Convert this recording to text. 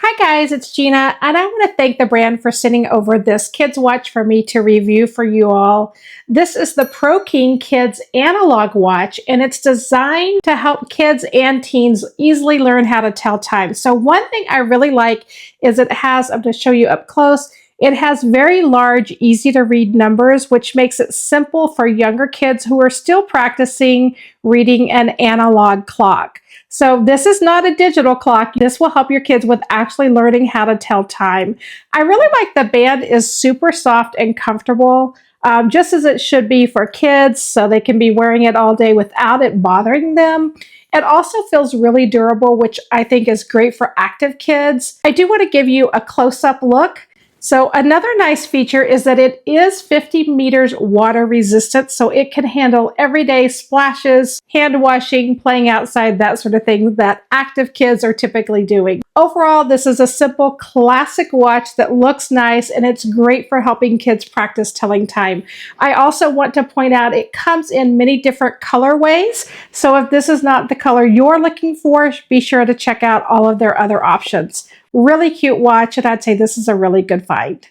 Hi guys, it's Gina, and I want to thank the brand for sending over this kids watch for me to review for you all. This is the PROKING Kids Analog Watch, and it's designed to help kids and teens easily learn how to tell time. So one thing I really like is I'm going to show you up close, it has very large, easy to read numbers, which makes it simple for younger kids who are still practicing reading an analog clock. So this is not a digital clock. This will help your kids with actually learning how to tell time. I really like the band is super soft and comfortable, just as it should be for kids, so they can be wearing it all day without it bothering them. It also feels really durable, which I think is great for active kids. I do want to give you a close-up look. So another nice feature is that it is 50 meters water resistant, so it can handle everyday splashes, hand washing, playing outside, that sort of thing that active kids are typically doing. Overall, this is a simple classic watch that looks nice, and it's great for helping kids practice telling time. I also want to point out it comes in many different colorways, so if this is not the color you're looking for, be sure to check out all of their other options. Really cute watch, and I'd say this is a really good find.